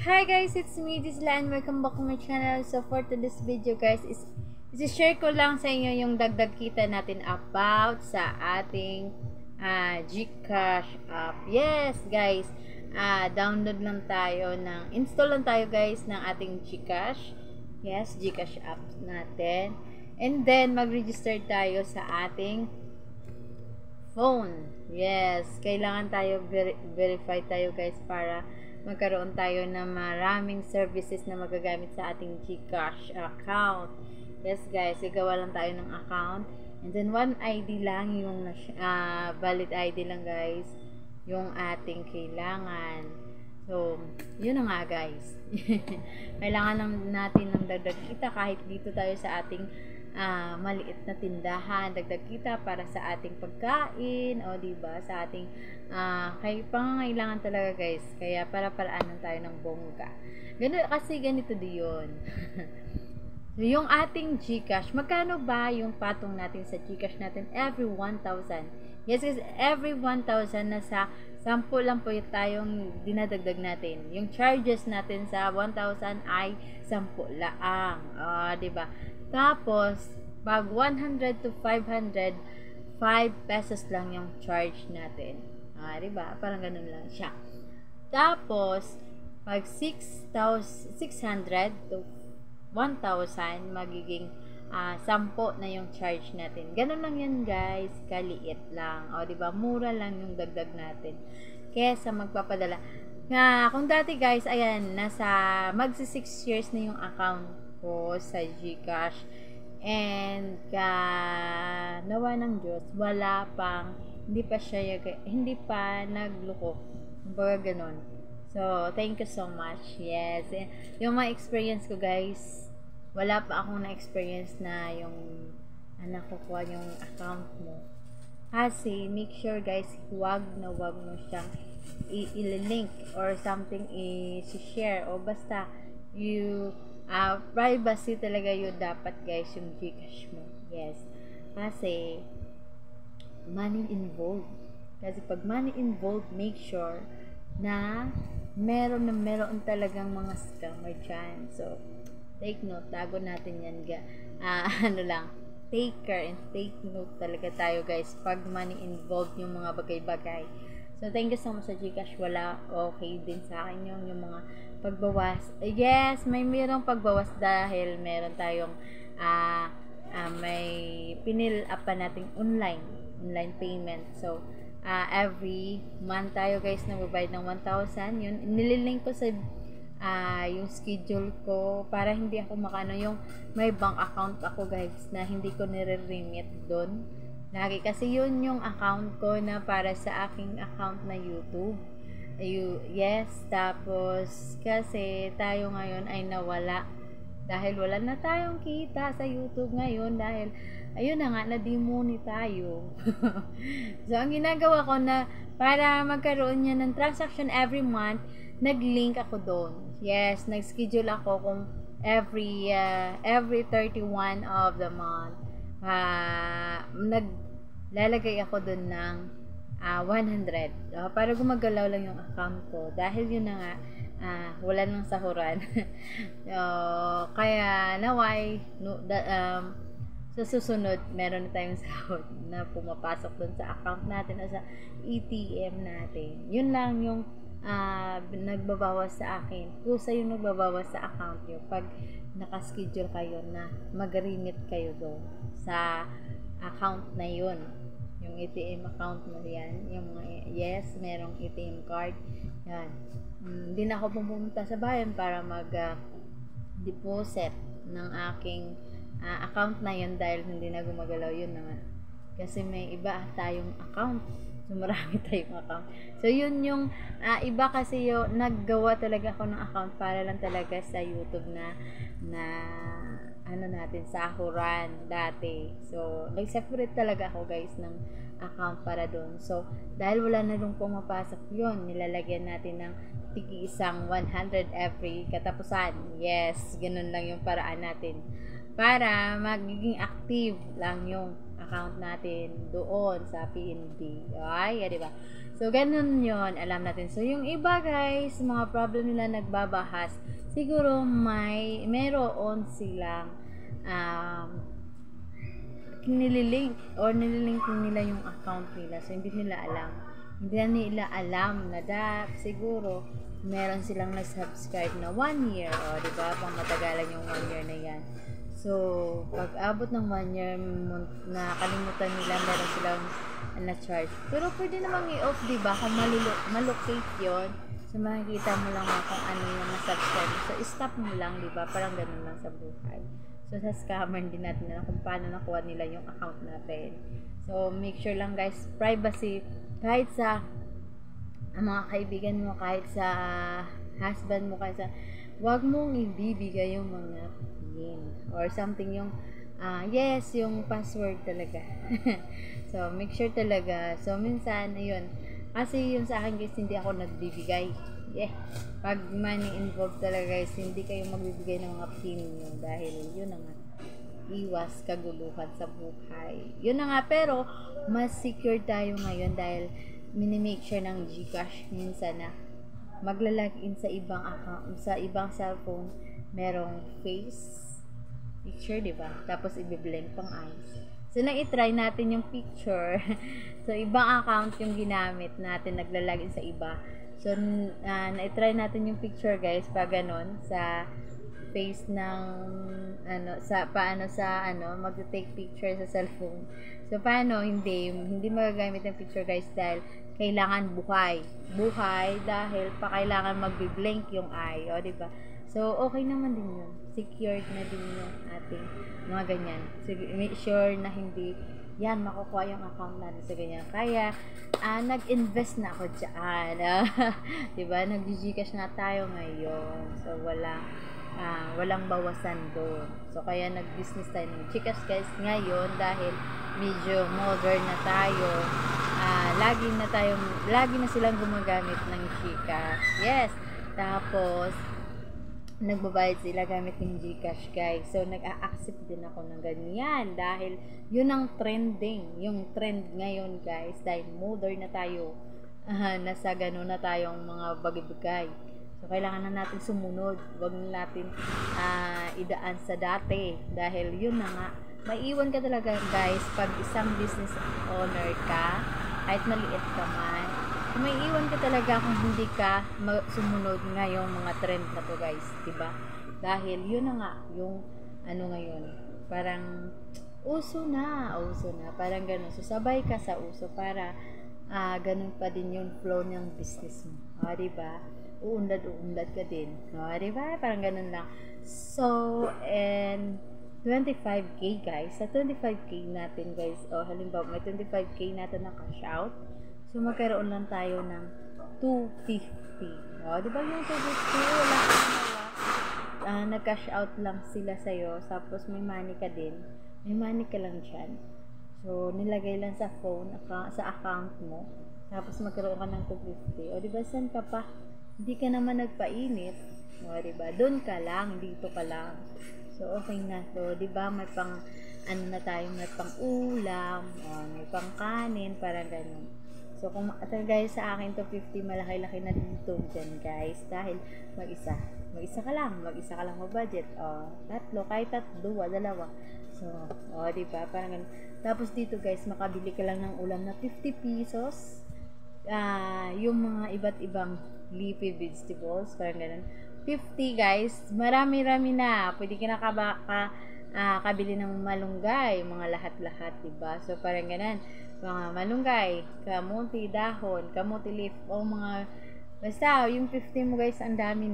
Hi guys, it's me, Disla, and welcome back to my channel. So for today's video guys, isi-share ko lang sa inyo yung dagdag kita natin about sa ating GCash app. Yes guys, download lang tayo install lang tayo guys ng ating GCash. Yes, GCash app natin. And then mag-register tayo sa ating phone. Yes, kailangan tayo verify tayo guys para magkaroon tayo ng maraming services na magagamit sa ating GCash account. Yes guys, igawa lang tayo ng account. And then one ID lang yung valid ID lang guys yung ating kailangan. So, yun na nga guys. Kailangan natin ng dagdag kita kahit dito tayo sa ating maliit na tindahan, dagdag kita para sa ating pagkain o diba sa ating kay pangangailangan talaga guys. Kaya para-paraanan tayo ng bongga. Ganito diyon. So, yung ating GCash, magkano ba yung patong natin sa GCash natin every 1,000? Yes guys, every 1,000 nasa 10 lang po tayong dinadagdag natin. Yung charges natin sa 1,000 ay 10 laang. Diba? Tapos, pag 100 to 500, 5 pesos lang yung charge natin. Diba? Parang ganun lang siya. Tapos, pag 600 to 1,000, magiging 10 na yung charge natin. Ganun lang yan guys. Kaliit lang. Diba? Mura lang yung dagdag natin. Kesa magpapadala. Kung dati guys, ayan, magsi 6 years na yung account ko sa GCash. And nawa ng Diyos, hindi pa nagluko. Kumbaga ganun. So, thank you so much. Yes. Yung mga experience ko guys, wala pa akong na-experience na yung nakukuha yung account mo. Kasi, make sure guys, wag mo siyang i-link or something i-share o basta privacy talaga yun dapat guys yung GCash mo. Yes. Kasi, money involved. Kasi pag money involved, make sure na meron talagang mga scammer dyan. So, take note, tago natin yan take care and take note talaga tayo guys pag money involved yung mga bagay-bagay. So, thank you so much sa GCash. Okay din sa akin yung mga pagbawas. Yes, mayroong pagbawas dahil meron tayong may pinil up pa nating online payment. So, every month tayo guys nagbabayad ng 1,000. Yun, nililink ko sa yung schedule ko para hindi ako yung may bank account ako guys na hindi ko nire-remit doon lagi kasi yun yung account ko na para sa aking account na YouTube. Yes, tapos kasi tayo ngayon ay nawala dahil wala na tayong kita sa YouTube ngayon dahil ayun na nga, na-demoni tayo. So, ang ginagawa ko na para magkaroon niya ng transaction every month, nag-link ako doon. Yes, nag-schedule ako kung every 31 of the month. Naglalagay ako doon ng 100 para gumagalaw lang yung account ko dahil yun na nga wala nang sahuran. Kaya naway sa susunod meron na tayong sahod na pumapasok doon sa account natin o sa ATM natin. Yun lang yung nagbabawas sa akin. Kusa yung nagbabawas sa account nyo pag nakaschedule kayo na mag-remit kayo doon sa account na yun. Yung ATM account mo yan. Yung yes, merong ATM card. Yan. Hindi na ako pumunta sa bayan para mag-deposit ng aking account na yun dahil hindi na gumagalaw yun naman. Kasi may iba tayong account. So, marami tayong account. So, yun yung iba kasi yung naggawa talaga ako ng account para lang talaga sa YouTube na natin, sahuran dati. So, nag-separate talaga ako guys ng account para doon. So, dahil wala na rin pumapasok yun, nilalagyan natin ng tigi-isang 100 every katapusan. Yes, ganun lang yung paraan natin. Para magiging active lang yung account natin doon sa PNB. Ay, di ba? So, ganun yon, alam natin. So, yung iba guys, mga problem nila nagbabahas, siguro meron silang nililink nila yung account nila. So, hindi nila alam na siguro meron silang nag-subscribe na 1 year. O, di ba? Pang matagalan yung 1 year na yan. So, pag abot ng 1 year, nakalimutan nila, meron silang na-charge. Pero pwede namang i-off, di ba? Kung malocate yon, so makikita mo lang kung ano yung na-subscribe. So, stop mo lang, di ba? Parang ganun lang sa buhay. So, sa scammer din natin na kung paano nakuha nila yung account natin. So, make sure lang guys, privacy, kahit sa mga kaibigan mo, kahit sa husband mo, kahit sa, wag mong ibibigay yung mga PIN or something, yung yes, yung password talaga. So, make sure talaga. So, minsan, ayun, kasi yun sa akin guys, hindi ako nagbibigay. Pag money involved talaga guys, hindi kayo magbibigay ng mga PIN nyo dahil yun na nga, iwas kaguluhan sa buhay. Yun na nga, pero mas secure tayo ngayon dahil minimake sure ng GCash minsan na maglalagin sa ibang account, sa ibang cellphone, merong face picture, diba? Tapos i-blink pang eyes. So, nang i-try natin yung picture. So, ibang account yung ginamit natin, naglalagin sa iba. So, na-try natin yung picture guys, pa ganon, sa face ng, mag-take picture sa cellphone. So, paano, hindi magagamit ng picture guys dahil kailangan buhay dahil kailangan magbi-blink yung eye, o, diba? So, okay naman din yun. Secured na din yung ating mga ganyan. So, make sure na hindi yan makukuha yung account natin sa ganyan. Kaya, nag-invest na ako dyan. Diba? Nag-Gcash na tayo ngayon. So, walang bawasan doon. So, kaya nag-business tayo ng Gcash guys ngayon dahil medyo modern na tayo. Lagi na silang gumagamit ng Gcash. Yes! Tapos, nagbabayad sila gamit ng Gcash guys. So, nag-a-accept din ako ng ganyan dahil yun ang trending. Yung trend ngayon guys, dahil modern na tayo. Nasa gano'n na tayong mga bagay-bagay. So, kailangan na natin sumunod. Huwag na natin idaan sa dati. Dahil yun na nga, maiiwan ka talaga guys pag isang business owner ka, kahit maliit ka man, may iwan ka talaga kung hindi ka sumunod ngayong mga trend na to guys, diba? Dahil yun na nga, yung ngayon, parang uso na, parang ganun. So, sabay ka sa uso para ganun pa din yung flow ng business mo. Diba? Uunlad ka din. Diba? Parang ganun lang. So, and 25k guys. Sa 25k natin guys, halimbawa may 25k natin na cash out. So, magkaroon lang tayo ng 250. Di ba yung 250? Wala ka nawa. Nag-cash out lang sila sa'yo. Tapos, may money ka din. May money ka lang dyan. So, nilagay lang sa phone, sa account mo. Tapos, magkaroon ka ng 250. Di ba, saan ka pa? Hindi ka naman nagpainit. Di ba? Doon ka lang. Dito ka lang. So, okay na to. Di ba, may pang, na tayo, may pang ulam, may pang kanin, parang ganun. So, kung guys, sa akin to 50, malaki-laki na dito dyan, guys. Dahil, mag-isa ka lang mag-budget. Tatlo, kahit dalawa. So, diba? Parang ganun. Tapos dito, guys, makabili ka lang ng ulam na 50 pesos. Yung mga iba't ibang leafy vegetables, parang ganun. 50, guys. Marami-rami na. Pwede ka na kabili ng malunggay, mga lahat-lahat, diba? So, parang ganun. Mga malunggay, kamuti, dahon, kamuti leaf, o mga, basta, yung 50 mo guys, ang dami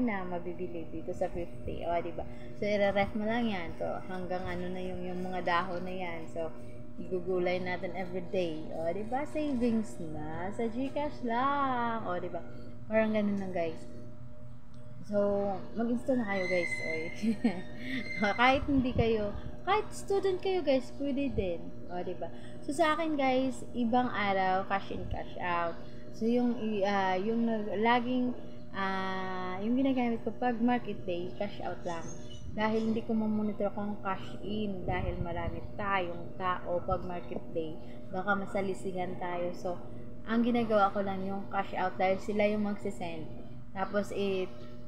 na mabibili dito sa 50, diba? So, i-ref mo lang yan. So, hanggang na yung mga dahon na yan. So, igugulay natin everyday. Diba? Savings na. Sa Gcash lang. Diba? Parang ganun lang guys. So, mag-install na kayo guys. Kahit student kayo guys, pwede din. Diba? So, sa akin guys, ibang araw, cash in, cash out. So, yung laging, yung ginagamit ko pag market day, cash out lang. dahil hindi ko mamonitor kung cash in dahil marami tayong tao pag market day, baka masalisihan tayo. So ang ginagawa ko lang yung cash out dahil sila yung magsisend, tapos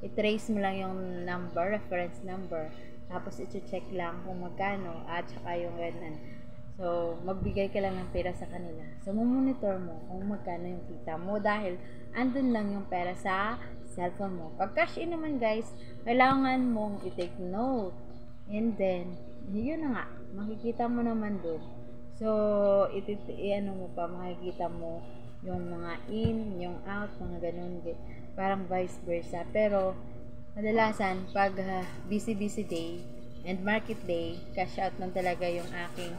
i-trace mo lang yung number, reference number, tapos i-check lang kung magkano at saka yung ganun. So, magbigay ka lang ng pera sa kanila. So, monitor mo kung magkano yung kita mo dahil andun lang yung pera sa cellphone mo. Pag cash in naman guys, kailangan mong i-take note. And then, yun na nga, makikita mo naman doon. So, ano mo pa, makikita mo yung mga in, yung out, mga ganun. Parang vice versa. Pero, kadalasan, pag busy day and market day, cash out lang talaga yung aking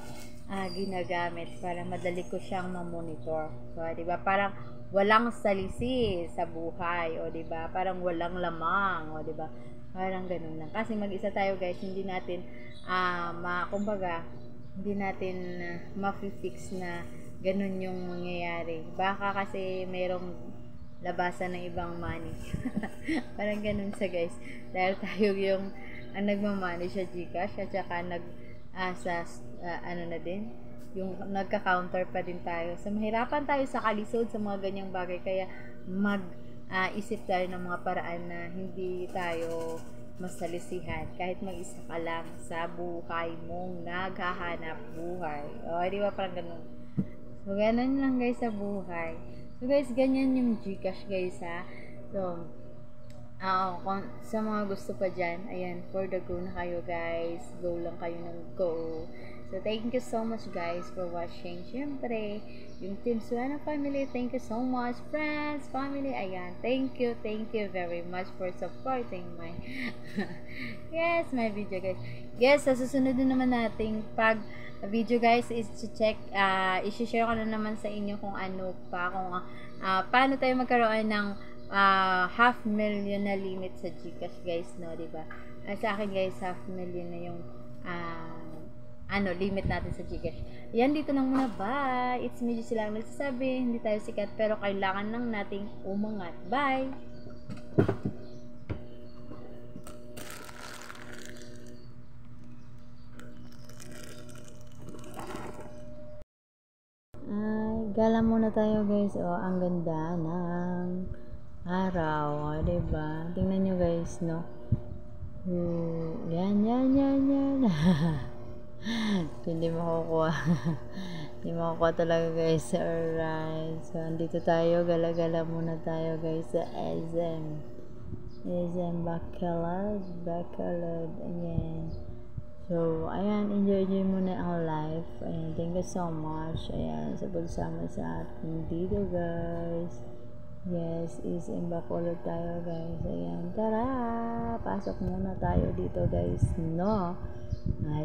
ginagamit para madali ko siyang ma-monitor. So, 'di ba? Parang walang salisi sa buhay, o 'di ba? Parang walang lamang, o 'di ba? Parang ganoon lang. Kasi mag-isa tayo, guys, hindi natin kumbaga, hindi natin ma-fix na ganun yung mangyayari. Baka kasi merong labasan ng ibang money. Parang ganun sa guys. Dahil tayo yung nagmamanage sa GCash at saka ano na din, yung nagka-counter pa din tayo. So, mahirapan tayo sa kalisod sa mga ganyang bagay. Kaya, isip tayo ng mga paraan na hindi tayo masalisihan. Kahit mag-isa ka lang sa buhay mong naghahanap buhay. O, di ba parang ganun? So, ganun lang guys sa buhay. So, guys, ganyan yung GCash guys ha. So, kung sa mga gusto pa dyan, ayan, for the go na kayo guys. Go lang kayo ng go. So, thank you so much guys for watching. Siyempre, yung Team Suana family, thank you so much. Friends, family, ayan, thank you very much for supporting my my video guys. Yes, sa susunod din naman nating pag video guys is check, i-share ko na naman sa inyo kung ano pa, kung paano tayo magkaroon ng 500,000 na limit sa GCash guys, no, diba? Sa akin guys, 500,000 na yung limit natin sa GCash. Yan, dito lang muna. Bye! It's me, Juicy lang nagsasabi. Hindi tayo sikat, pero kailangan lang nating umangat. Bye! Gala muna tayo guys. Ang ganda ng araw. Diba? Tingnan nyo guys, no? Yan. Hindi makukuha. Hindi makukuha talaga guys. Alright. So, andito tayo. Gala-gala muna tayo guys sa SM Bacolod. Ayan. So, ayan. Enjoy muna ang life. Ayan. Thank you so much. Ayan. Sa pagsama sa atin dito guys. Yes, SM Bacolod tayo guys. Ayan. Tara! Pasok muna tayo dito guys. No?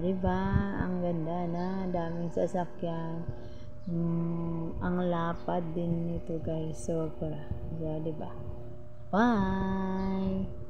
Diba? Ang ganda na. Daming sasakyan. Ang lapad din nito guys. So, diba? Bye!